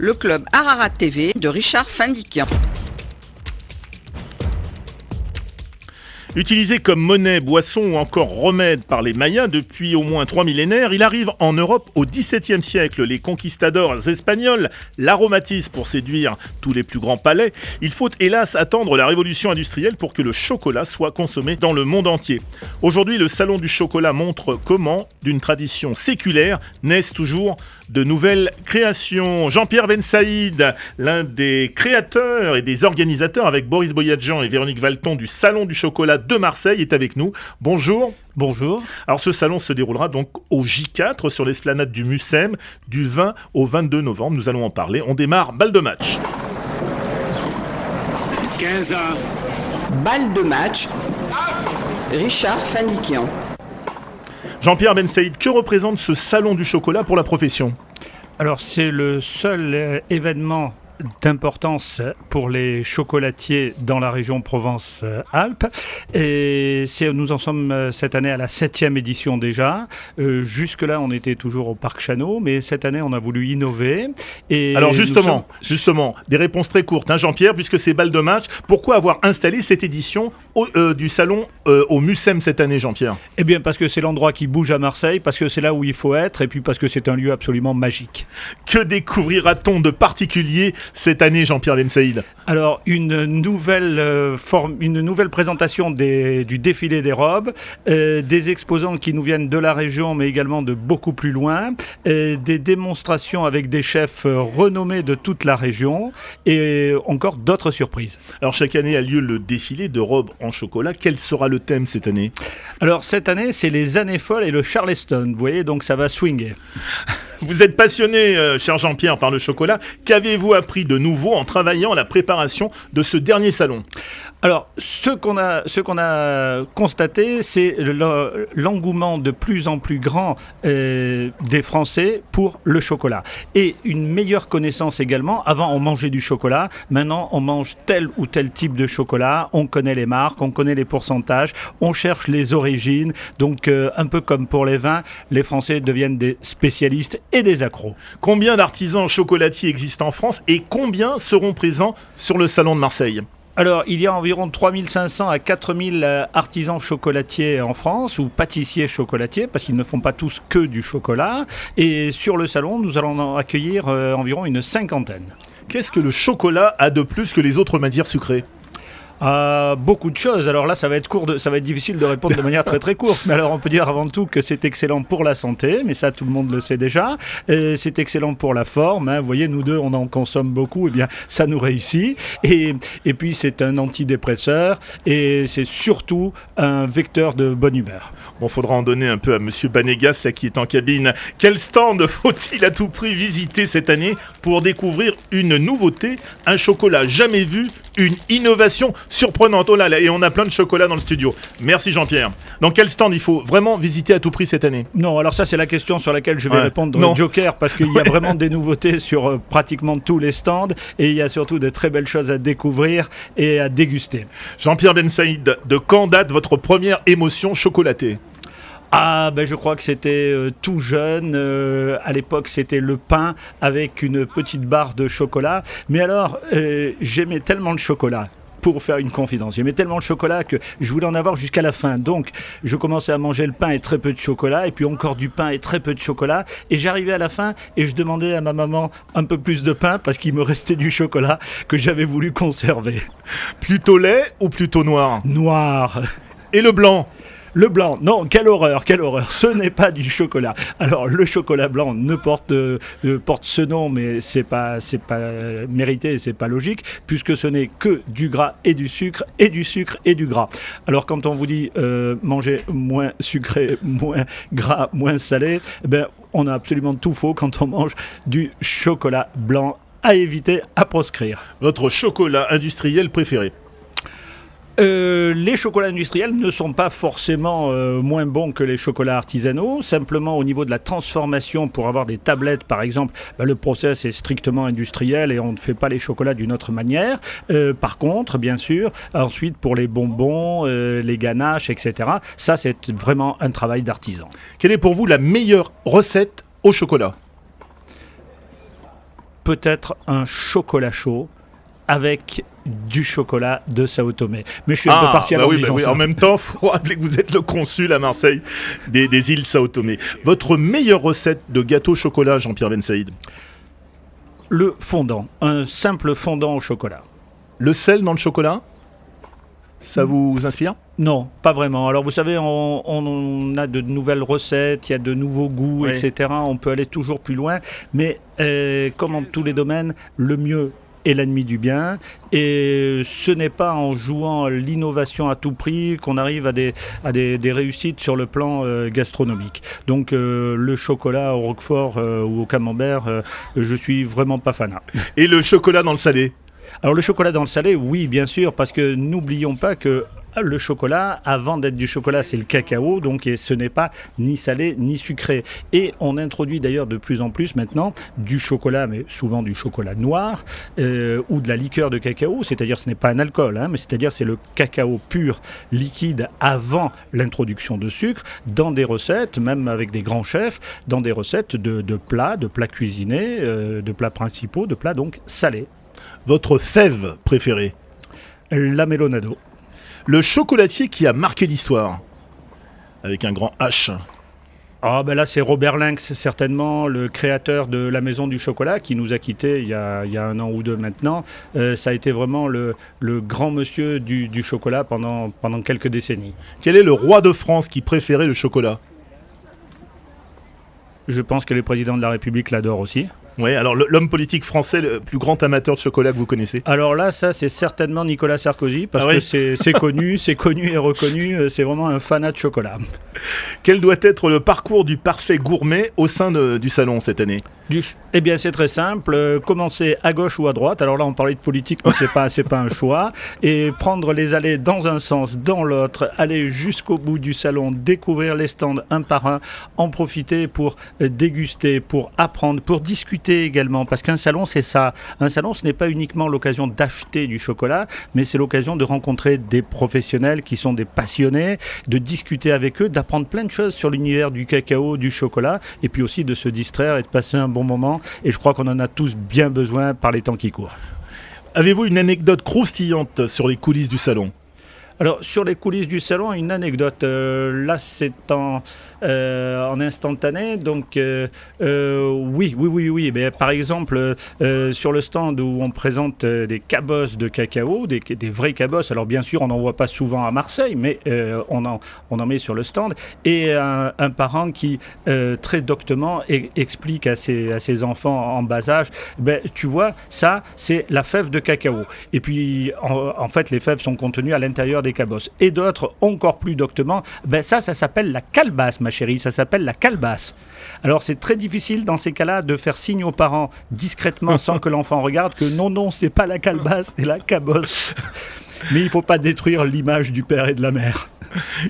le club Ararat TV de Richard Findiquian. Utilisé comme monnaie, boisson ou encore remède par les Mayas depuis au moins 3 millénaires, il arrive en Europe au XVIIe siècle. Les conquistadors espagnols l'aromatisent pour séduire tous les plus grands palais. Il faut hélas attendre la révolution industrielle pour que le chocolat soit consommé dans le monde entier. Aujourd'hui, le salon du chocolat montre comment, d'une tradition séculaire, naissent toujours de nouvelles créations. Jean-Pierre Bensaïd, l'un des créateurs et des organisateurs avec Boris Boyadjian et Véronique Valton du Salon du chocolat de Marseille, est avec nous. Bonjour. Bonjour. Alors ce salon se déroulera donc au J4 sur l'esplanade du Mucem du 20 au 22 novembre. Nous allons en parler. On démarre, balle de match. 15 ans. Balle de match. Richard Findiquian. Jean-Pierre Bensaïd, que représente ce salon du chocolat pour la profession ? Alors c'est le seul événement d'importance pour les chocolatiers dans la région Provence-Alpes. Et nous en sommes cette année à la 7e édition déjà. Jusque-là, on était toujours au Parc Chano, mais cette année, on a voulu innover. Et alors justement, des réponses très courtes, hein, Jean-Pierre, puisque c'est balle de match. Pourquoi avoir installé cette édition du salon au Mucem cette année, Jean-Pierre ? Eh bien, parce que c'est l'endroit qui bouge à Marseille, parce que c'est là où il faut être, et puis parce que c'est un lieu absolument magique. Que découvrira-t-on de particulier cette année, Jean-Pierre Bensaïd ? Alors, une nouvelle présentation du défilé des robes, des exposants qui nous viennent de la région, mais également de beaucoup plus loin, des démonstrations avec des chefs renommés de toute la région, et encore d'autres surprises. Alors, chaque année a lieu le défilé de robes en chocolat. Quel sera le thème cette année ? Alors, cette année, c'est les années folles et le Charleston. Vous voyez, donc ça va swinger. Vous êtes passionné, cher Jean-Pierre, par le chocolat. Qu'avez-vous appris de nouveau en travaillant à la préparation de ce dernier salon ? Alors, ce qu'on a constaté, c'est l'engouement de plus en plus grand des Français pour le chocolat. Et une meilleure connaissance également. Avant, on mangeait du chocolat. Maintenant, on mange tel ou tel type de chocolat. On connaît les marques, on connaît les pourcentages, on cherche les origines. Donc, un peu comme pour les vins, les Français deviennent des spécialistes et des accros. Combien d'artisans chocolatiers existent en France et combien seront présents sur le salon de Marseille ? Alors, il y a environ 3500 à 4000 artisans chocolatiers en France, ou pâtissiers chocolatiers, parce qu'ils ne font pas tous que du chocolat. Et sur le salon, nous allons en accueillir environ une 50aine. Qu'est-ce que le chocolat a de plus que les autres matières sucrées ? Beaucoup de choses. Alors là, ça va être difficile de répondre de manière très très courte. Mais alors, on peut dire avant tout que c'est excellent pour la santé, mais ça, tout le monde le sait déjà. C'est excellent pour la forme. Hein. Vous voyez, nous deux, on en consomme beaucoup. Eh bien, ça nous réussit. Et puis, c'est un antidépresseur et c'est surtout un vecteur de bonne humeur. Bon, faudra en donner un peu à Monsieur Banégas, là, qui est en cabine. Quel stand faut-il à tout prix visiter cette année pour découvrir une nouveauté, un chocolat jamais vu, une innovation surprenante. Oh là là, et on a plein de chocolat dans le studio. Merci Jean-Pierre. Dans quel stand il faut vraiment visiter à tout prix cette année ? Non, alors ça c'est la question sur laquelle je vais répondre Joker, parce qu'il y a vraiment des nouveautés sur pratiquement tous les stands et il y a surtout de très belles choses à découvrir et à déguster. Jean-Pierre Bensaïd, de quand date votre première émotion chocolatée ? Je crois que c'était tout jeune. À l'époque, c'était le pain avec une petite barre de chocolat. Mais alors, j'aimais tellement le chocolat. Pour faire une confidence, j'aimais tellement le chocolat que je voulais en avoir jusqu'à la fin. Donc, je commençais à manger le pain et très peu de chocolat, et puis encore du pain et très peu de chocolat. Et j'arrivais à la fin et je demandais à ma maman un peu plus de pain parce qu'il me restait du chocolat que j'avais voulu conserver. Plutôt lait ou plutôt noir ? Noir. Et le blanc ? Le blanc, non, quelle horreur, ce n'est pas du chocolat. Alors, le chocolat blanc porte ce nom, mais c'est pas mérité, c'est pas logique, puisque ce n'est que du gras et du sucre, et du sucre et du gras. Alors, quand on vous dit manger moins sucré, moins gras, moins salé, on a absolument tout faux quand on mange du chocolat blanc à éviter, à proscrire. Votre chocolat industriel préféré ? Les chocolats industriels ne sont pas forcément moins bons que les chocolats artisanaux. Simplement, au niveau de la transformation, pour avoir des tablettes, par exemple, le process est strictement industriel et on ne fait pas les chocolats d'une autre manière. Par contre, bien sûr, ensuite, pour les bonbons, les ganaches, etc., ça, c'est vraiment un travail d'artisan. Quelle est pour vous la meilleure recette au chocolat ? peut-être un chocolat chaud avec du chocolat de Sao Tomé. Mais je suis un peu partial en disant ça. En même temps, il faut rappeler que vous êtes le consul à Marseille des îles Sao Tomé. Votre meilleure recette de gâteau au chocolat, Jean-Pierre Ben Saïd? Le fondant, un simple fondant au chocolat. Le sel dans le chocolat, ça vous inspire? Non, pas vraiment. Alors vous savez, on a de nouvelles recettes, il y a de nouveaux goûts, Oui. etc. On peut aller toujours plus loin, mais comme en tous les domaines, le mieux est l'ennemi du bien, et ce n'est pas en jouant l'innovation à tout prix qu'on arrive à des réussites sur le plan gastronomique. Donc le chocolat au roquefort ou au camembert, je suis vraiment pas fanat. Et le chocolat dans le salé? Alors le chocolat dans le salé, oui, bien sûr, parce que n'oublions pas que le chocolat, avant d'être du chocolat, c'est le cacao, donc et ce n'est pas ni salé ni sucré. Et on introduit d'ailleurs de plus en plus maintenant du chocolat, mais souvent du chocolat noir ou de la liqueur de cacao, c'est-à-dire ce n'est pas un alcool, mais c'est-à-dire c'est le cacao pur, liquide, avant l'introduction de sucre, dans des recettes, même avec des grands chefs, dans des recettes de plats cuisinés, de plats principaux, de plats donc salés. Votre fève préférée? La melonado. Le chocolatier qui a marqué l'histoire, avec un grand H. Ah ben là c'est Robert Lynx, certainement le créateur de la Maison du Chocolat, qui nous a quittés il y a 1 an ou 2 maintenant. Ça a été vraiment le grand monsieur du chocolat pendant quelques décennies. Quel est le roi de France qui préférait le chocolat? Je pense que les présidents de la République l'adorent aussi. Oui, alors l'homme politique français, le plus grand amateur de chocolat que vous connaissez? Alors là, ça c'est certainement Nicolas Sarkozy, parce que c'est connu et reconnu, c'est vraiment un fanat de chocolat. Quel doit être le parcours du parfait gourmet au sein du salon cette année? Eh bien c'est très simple, commencer à gauche ou à droite, alors là on parlait de politique mais c'est pas un choix, et prendre les allées dans un sens, dans l'autre, aller jusqu'au bout du salon, découvrir les stands un par un, en profiter pour déguster, pour apprendre, pour discuter également, parce qu'un salon c'est ça, un salon ce n'est pas uniquement l'occasion d'acheter du chocolat, mais c'est l'occasion de rencontrer des professionnels qui sont des passionnés, de discuter avec eux, d'apprendre plein de choses sur l'univers du cacao, du chocolat, et puis aussi de se distraire et de passer un bon moment, et je crois qu'on en a tous bien besoin par les temps qui courent. Avez-vous une anecdote croustillante sur les coulisses du salon? Alors, sur les coulisses du salon, une anecdote. Là, c'est en instantané. Donc, oui. Mais, par exemple, sur le stand où on présente des cabosses de cacao, des vrais cabosses. Alors, bien sûr, on n'en voit pas souvent à Marseille, mais on en met sur le stand. Et un parent qui, très doctement, explique à ses enfants en bas âge, tu vois, ça, c'est la fève de cacao. Et puis, en fait, les fèves sont contenues à l'intérieur des cabosses. Et d'autres, encore plus doctement, ça s'appelle la calebasse, ma chérie, ça s'appelle la calebasse. Alors c'est très difficile dans ces cas-là de faire signe aux parents discrètement sans que l'enfant regarde que non, c'est pas la calebasse, c'est la cabosse. Mais il ne faut pas détruire l'image du père et de la mère.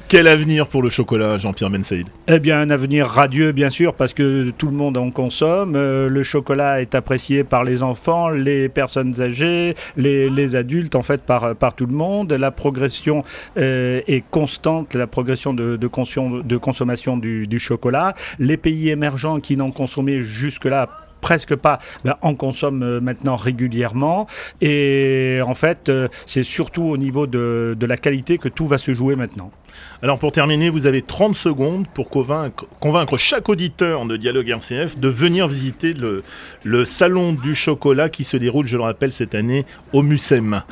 Quel avenir pour le chocolat, Jean-Pierre Ben Saïd? Eh bien, un avenir radieux, bien sûr, parce que tout le monde en consomme. Le chocolat est apprécié par les enfants, les personnes âgées, les adultes, en fait, par tout le monde. La progression est constante, la progression de consommation du chocolat. Les pays émergents qui n'en consommaient jusque-là presque pas, en consomme maintenant régulièrement, et en fait c'est surtout au niveau de la qualité que tout va se jouer maintenant. Alors pour terminer, vous avez 30 secondes pour convaincre chaque auditeur de Dialogue RCF de venir visiter le salon du chocolat qui se déroule, je le rappelle, cette année au Mucem.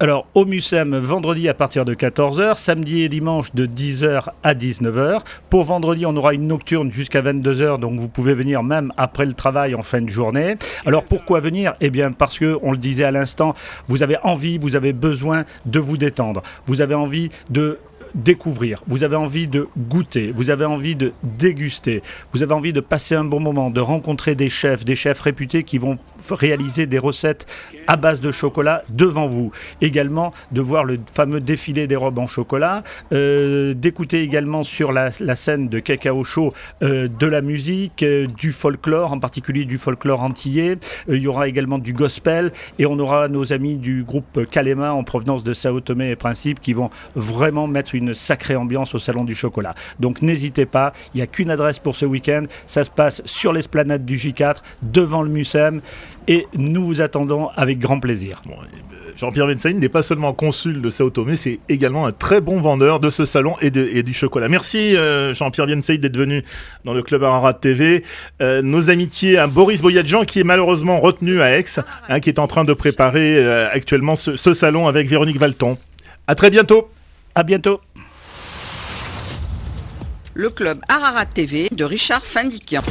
Alors, au Mucem, vendredi à partir de 14h, samedi et dimanche de 10h à 19h. Pour vendredi, on aura une nocturne jusqu'à 22h, donc vous pouvez venir même après le travail en fin de journée. Alors, pourquoi venir? Eh bien, parce que, on le disait à l'instant, vous avez envie, vous avez besoin de vous détendre. Vous avez envie de découvrir, vous avez envie de goûter, vous avez envie de déguster, vous avez envie de passer un bon moment, de rencontrer des chefs réputés qui vont réaliser des recettes à base de chocolat devant vous. Également, de voir le fameux défilé des robes en chocolat, d'écouter également sur la scène de cacao chaud de la musique, du folklore, en particulier du folklore antillais. Il y aura également du gospel, et on aura nos amis du groupe Kalema en provenance de Sao Tomé et Principe qui vont vraiment mettre une sacrée ambiance au Salon du Chocolat. Donc n'hésitez pas, il n'y a qu'une adresse pour ce week-end, ça se passe sur l'esplanade du J4, devant le Mucem, et nous vous attendons avec grand plaisir. Bon, Jean-Pierre Bensaïn n'est pas seulement consul de Sao Tomé, c'est également un très bon vendeur de ce salon et du chocolat. Merci Jean-Pierre Bensaïn d'être venu dans le Club Ararat TV. Nos amitiés à Boris Boyadjian qui est malheureusement retenu à Aix, qui est en train de préparer actuellement ce salon avec Véronique Valton. À très bientôt. À bientôt. Le Club Ararat TV de Richard Findiquian.